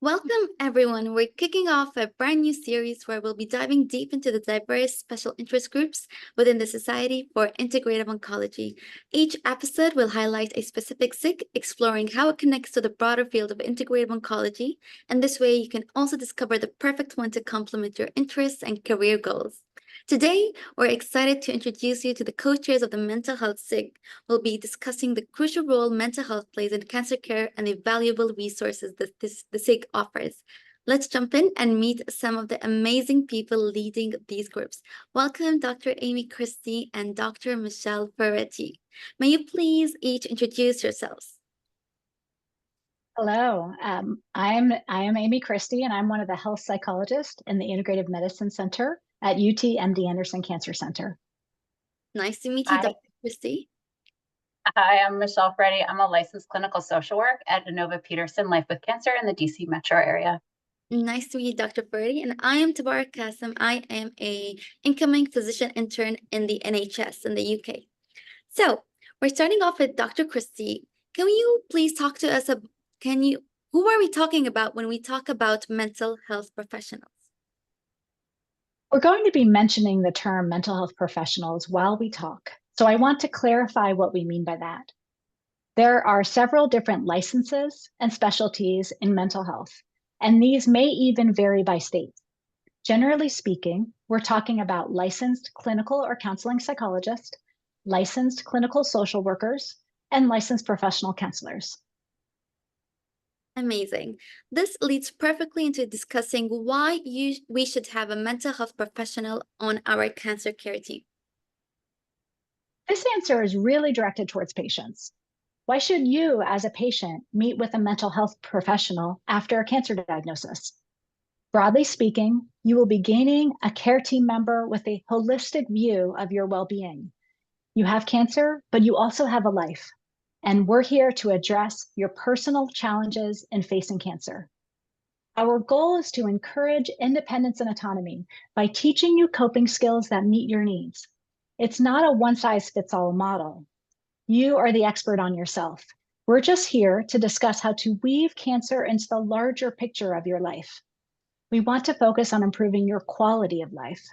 Welcome, everyone. We're kicking off a brand new series where we'll be diving deep into the diverse special interest groups within the Society for Integrative Oncology. Each episode will highlight a specific SIG, exploring how it connects to the broader field of integrative oncology. And this way, you can also discover the perfect one to complement your interests and career goals. Today, we're excited to introduce you to the co-chairs of the Mental Health SIG. We'll be discussing the crucial role mental health plays in cancer care and the valuable resources that the SIG offers. Let's jump in and meet some of the amazing people leading these groups. Welcome, Dr. Aimee Christie and Dr. Michelle Ferretti. May you please each introduce yourselves? Hello, I am Aimee Christie, and I'm one of the health psychologists in the Integrative Medicine Center at UT MD Anderson Cancer Center. Nice to meet you, Dr. Christie. Hi, I'm Michelle Ferretti. I'm a licensed clinical social work at Inova Peterson Life with Cancer in the DC metro area. Nice to meet you, Dr. Ferretti. And I am Tabarak Qassim. I am a incoming physician intern in the NHS in the UK. So we're starting off with Dr. Christie. Can you please talk to us? Who are we talking about when we talk about mental health professionals? We're going to be mentioning the term mental health professionals while we talk. So I want to clarify what we mean by that. There are several different licenses and specialties in mental health, and these may even vary by state. Generally speaking, we're talking about licensed clinical or counseling psychologists, licensed clinical social workers, and licensed professional counselors. Amazing. This leads perfectly into discussing why we should have a mental health professional on our cancer care team. This answer is really directed towards patients. Why should you, as a patient, meet with a mental health professional after a cancer diagnosis? Broadly speaking, you will be gaining a care team member with a holistic view of your well-being. You have cancer, but you also have a life. And we're here to address your personal challenges in facing cancer. Our goal is to encourage independence and autonomy by teaching you coping skills that meet your needs. It's not a one-size-fits-all model. You are the expert on yourself. We're just here to discuss how to weave cancer into the larger picture of your life. We want to focus on improving your quality of life.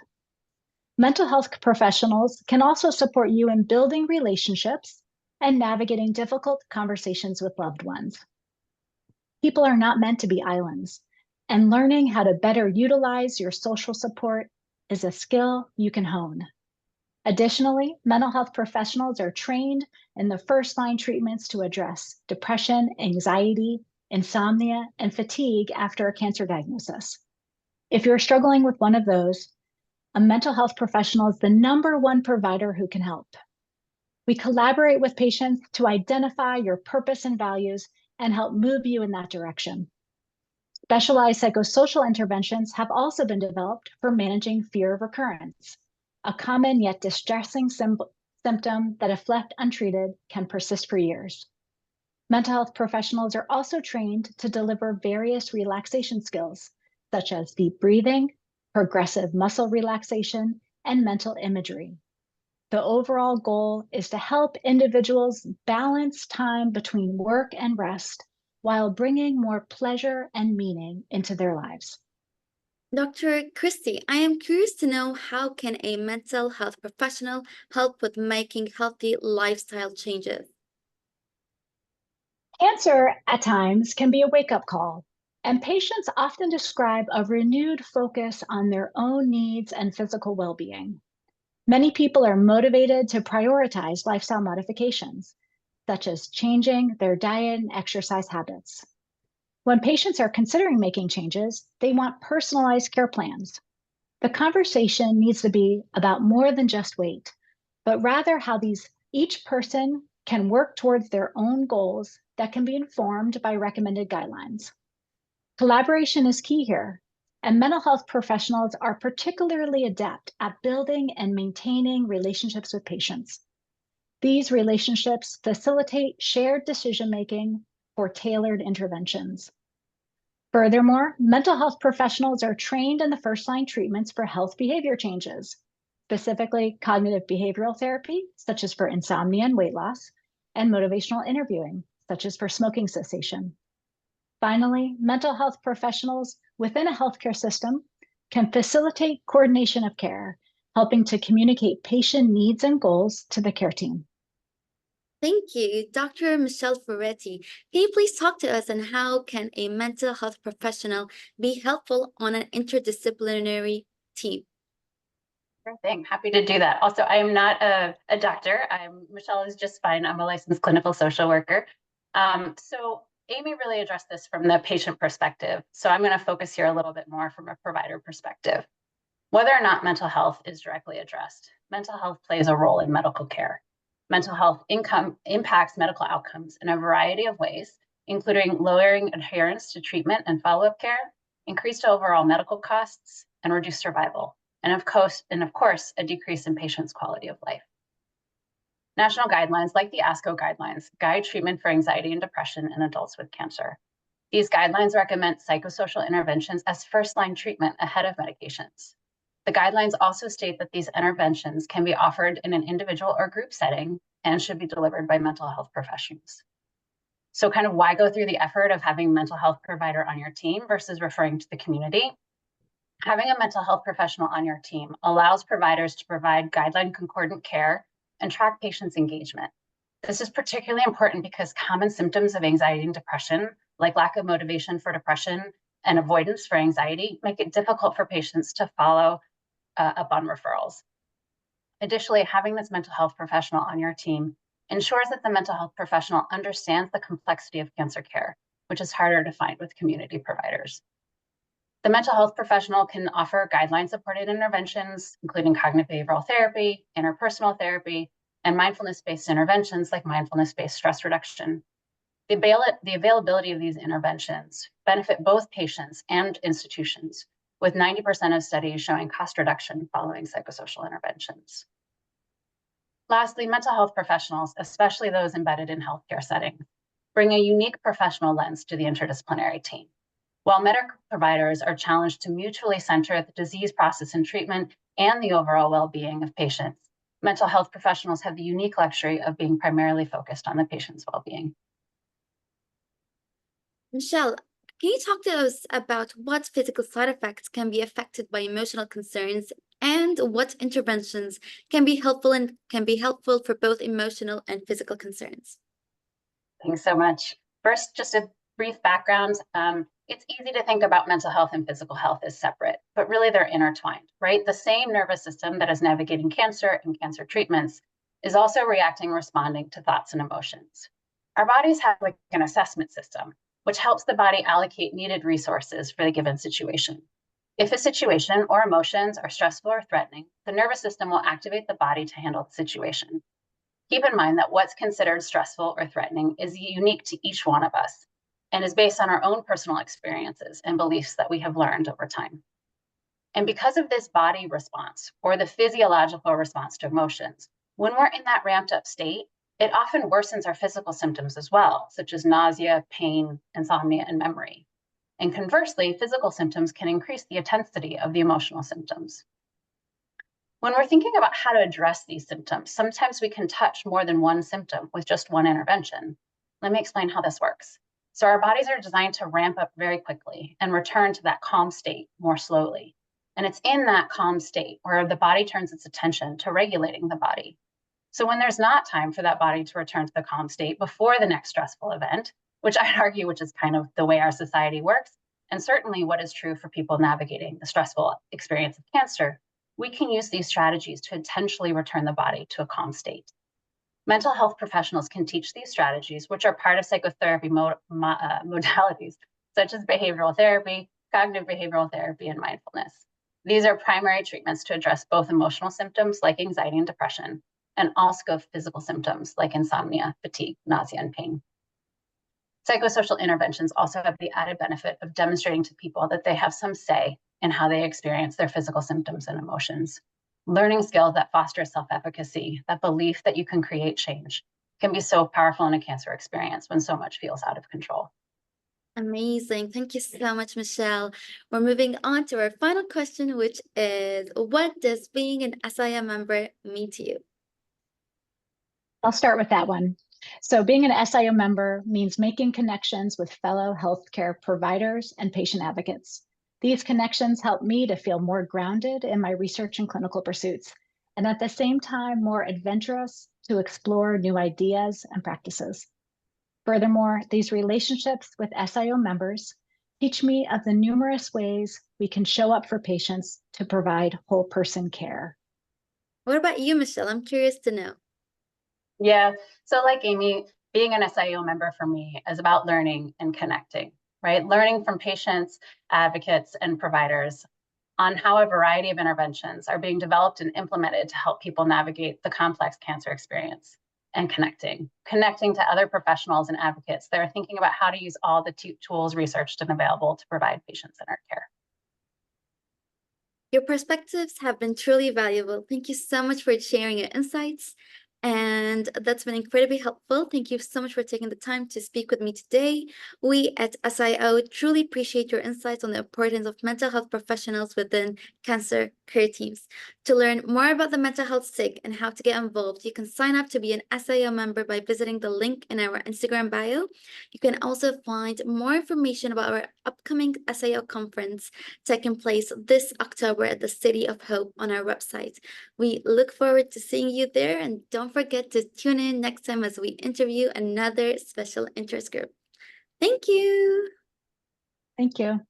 Mental health professionals can also support you in building relationships and navigating difficult conversations with loved ones. People are not meant to be islands, and learning how to better utilize your social support is a skill you can hone. Additionally, mental health professionals are trained in the first-line treatments to address depression, anxiety, insomnia, and fatigue after a cancer diagnosis. If you're struggling with one of those, a mental health professional is the #1 provider who can help. We collaborate with patients to identify your purpose and values and help move you in that direction. Specialized psychosocial interventions have also been developed for managing fear of recurrence, a common yet distressing symptom that, if left untreated, can persist for years. Mental health professionals are also trained to deliver various relaxation skills, such as deep breathing, progressive muscle relaxation, and mental imagery. The overall goal is to help individuals balance time between work and rest while bringing more pleasure and meaning into their lives. Dr. Christie, I am curious to know, how can a mental health professional help with making healthy lifestyle changes? Cancer at times can be a wake-up call, and patients often describe a renewed focus on their own needs and physical well-being. Many people are motivated to prioritize lifestyle modifications, such as changing their diet and exercise habits. When patients are considering making changes, they want personalized care plans. The conversation needs to be about more than just weight, but rather how each person can work towards their own goals that can be informed by recommended guidelines. Collaboration is key here, and mental health professionals are particularly adept at building and maintaining relationships with patients. These relationships facilitate shared decision-making for tailored interventions. Furthermore, mental health professionals are trained in the first-line treatments for health behavior changes, specifically cognitive behavioral therapy, such as for insomnia and weight loss, and motivational interviewing, such as for smoking cessation. Finally, mental health professionals within a healthcare system can facilitate coordination of care, helping to communicate patient needs and goals to the care team. Thank you, Dr. Michelle Ferretti. Can you please talk to us on how can a mental health professional be helpful on an interdisciplinary team? Sure thing. Happy to do that. Also, I am not a doctor. Michelle is just fine. I'm a licensed clinical social worker. So Aimee really addressed this from the patient perspective. So I'm going to focus here a little bit more from a provider perspective. Whether or not mental health is directly addressed, mental health plays a role in medical care. Mental health impacts medical outcomes in a variety of ways, including lowering adherence to treatment and follow-up care, increased overall medical costs, and reduced survival, and of course, a decrease in patients' quality of life. National guidelines like the ASCO guidelines guide treatment for anxiety and depression in adults with cancer. These guidelines recommend psychosocial interventions as first-line treatment ahead of medications. The guidelines also state that these interventions can be offered in an individual or group setting and should be delivered by mental health professionals. So kind of why go through the effort of having a mental health provider on your team versus referring to the community? Having a mental health professional on your team allows providers to provide guideline concordant care and track patients' engagement. This is particularly important because common symptoms of anxiety and depression, like lack of motivation for depression and avoidance for anxiety, make it difficult for patients to follow up on referrals. Additionally, having this mental health professional on your team ensures that the mental health professional understands the complexity of cancer care, which is harder to find with community providers. The mental health professional can offer guideline-supported interventions, including cognitive behavioral therapy, interpersonal therapy, and mindfulness-based interventions like mindfulness-based stress reduction. The availability of these interventions benefit both patients and institutions, with 90% of studies showing cost reduction following psychosocial interventions. Lastly, mental health professionals, especially those embedded in healthcare settings, bring a unique professional lens to the interdisciplinary team. While medical providers are challenged to mutually center the disease process and treatment and the overall well-being of patients, mental health professionals have the unique luxury of being primarily focused on the patient's well-being. Michelle, can you talk to us about what physical side effects can be affected by emotional concerns and what interventions can be helpful for both emotional and physical concerns? Thanks so much. First, just a brief background. It's easy to think about mental health and physical health as separate, but really they're intertwined, right? The same nervous system that is navigating cancer and cancer treatments is also reacting and responding to thoughts and emotions. Our bodies have like an assessment system, which helps the body allocate needed resources for the given situation. If a situation or emotions are stressful or threatening, the nervous system will activate the body to handle the situation. Keep in mind that what's considered stressful or threatening is unique to each one of us and is based on our own personal experiences and beliefs that we have learned over time. And because of this body response or the physiological response to emotions, when we're in that ramped up state, it often worsens our physical symptoms as well, such as nausea, pain, insomnia, and memory. And conversely, physical symptoms can increase the intensity of the emotional symptoms. When we're thinking about how to address these symptoms, sometimes we can touch more than one symptom with just one intervention. Let me explain how this works. So our bodies are designed to ramp up very quickly and return to that calm state more slowly. And it's in that calm state where the body turns its attention to regulating the body. So when there's not time for that body to return to the calm state before the next stressful event, which I'd argue, which is kind of the way our society works, and certainly what is true for people navigating the stressful experience of cancer, we can use these strategies to intentionally return the body to a calm state. Mental health professionals can teach these strategies, which are part of psychotherapy modalities, such as behavioral therapy, cognitive behavioral therapy, and mindfulness. These are primary treatments to address both emotional symptoms like anxiety and depression, and also physical symptoms like insomnia, fatigue, nausea, and pain. Psychosocial interventions also have the added benefit of demonstrating to people that they have some say in how they experience their physical symptoms and emotions. Learning skills that foster self-efficacy, that belief that you can create change, can be so powerful in a cancer experience when so much feels out of control. Amazing. Thank you so much, Michelle. We're moving on to our final question, which is, what does being an SIM member mean to you? I'll start with that one. So being an SIO member means making connections with fellow healthcare providers and patient advocates. These connections help me to feel more grounded in my research and clinical pursuits, and at the same time, more adventurous to explore new ideas and practices. Furthermore, these relationships with SIO members teach me of the numerous ways we can show up for patients to provide whole person care. What about you, Michelle? I'm curious to know. Yeah, so like Aimee, being an SIO member for me is about learning and connecting, right? Learning from patients, advocates, and providers on how a variety of interventions are being developed and implemented to help people navigate the complex cancer experience, and connecting to other professionals and advocates that are thinking about how to use all the tools researched and available to provide patient-centered care. Your perspectives have been truly valuable. Thank you so much for sharing your insights. And that's been incredibly helpful. Thank you so much for taking the time to speak with me today. We at SIO truly appreciate your insights on the importance of mental health professionals within cancer care teams. To learn more about the Mental Health SIG and how to get involved, you can sign up to be an SIO member by visiting the link in our Instagram bio. You can also find more information about our upcoming SIO conference taking place this October at the City of Hope on our website. We look forward to seeing you there, and don't forget to tune in next time as we interview another special interest group. Thank you. Thank you.